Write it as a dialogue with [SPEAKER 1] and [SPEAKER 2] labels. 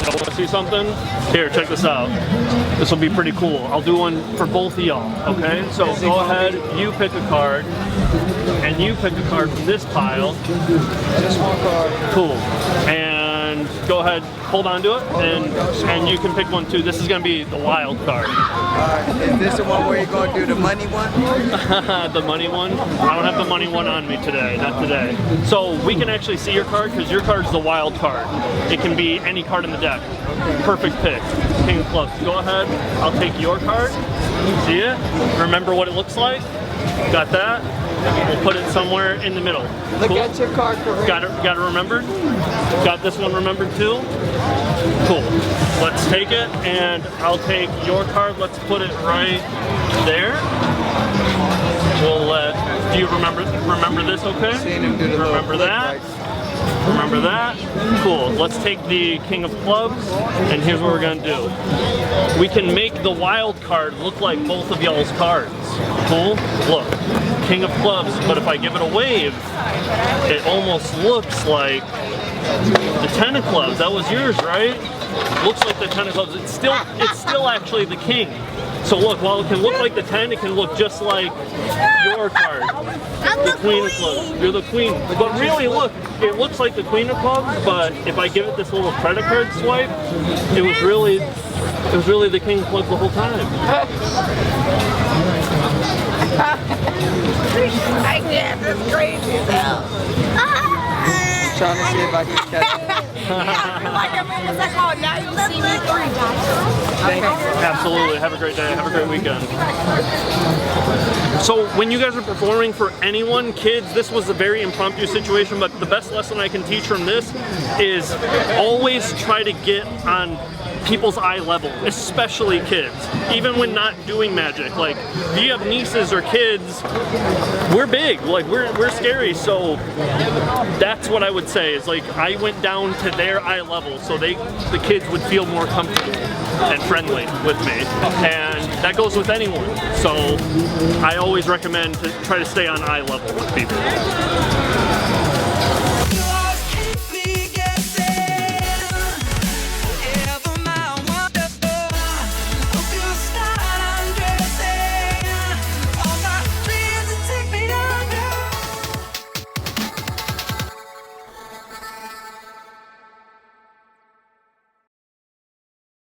[SPEAKER 1] Want to see something? Here, check this out. This will be pretty cool. I'll do one for both of y'all, okay? So go ahead, you pick a card, and you pick a card from this pile.
[SPEAKER 2] Just one card.
[SPEAKER 1] Cool. And go ahead, hold on to it, and you can pick one too. This is going to be the wild card.
[SPEAKER 2] Is this the one where you're going to do the money one?
[SPEAKER 1] The money one? I don't have the money one on me today, not today. So we can actually see your card because your card is the wild card. It can be any card in the deck. Perfect pick. King of clubs. Go ahead, I'll take your card. See it? Remember what it looks like? Got that? We'll put it somewhere in the middle.
[SPEAKER 2] Look
[SPEAKER 1] Cool.
[SPEAKER 2] at your card for
[SPEAKER 1] Got it remembered? Got this one remembered too? Cool. Let's take it, and I'll take your card. Let's put it right there. We'll do you remember this okay?
[SPEAKER 2] Seeing him do the little
[SPEAKER 1] Remember
[SPEAKER 2] flick
[SPEAKER 1] that?
[SPEAKER 2] lights.
[SPEAKER 1] Remember that? Cool. Let's take the King of Clubs, and here's what we're gonna do. We can make the wild card look like both of y'all's cards. Cool? Look, King of Clubs, but if I give it a wave, it almost looks like the Ten of Clubs. That was yours, right? Looks like the Ten of Clubs. It's still actually the King. So look, while it can look like the 10, it can look just like your card.
[SPEAKER 3] I'm the
[SPEAKER 1] Queen of Clubs. You're the Queen. But really, look, it looks like the Queen of Clubs, but if I give it this little credit card swipe, it was really the King of Clubs the whole time.
[SPEAKER 3] I can't, that's crazy though.
[SPEAKER 2] Trying to see if I can catch it.
[SPEAKER 3] Like everyone was like, oh, now you see me three times.
[SPEAKER 2] Thank you.
[SPEAKER 1] Absolutely. Have a great day. Have a great weekend. So when you guys are performing for anyone, kids, this was a very impromptu situation, but the best lesson I can teach from this is always try to get on people's eye level, especially kids. Even when not doing magic. Like, if you have nieces or kids, we're big, like we're scary, so that's what I would say is like I went down to their eye level so the kids would feel more comfortable and friendly with me. And that goes with anyone. So I always recommend to try to stay on eye level with people.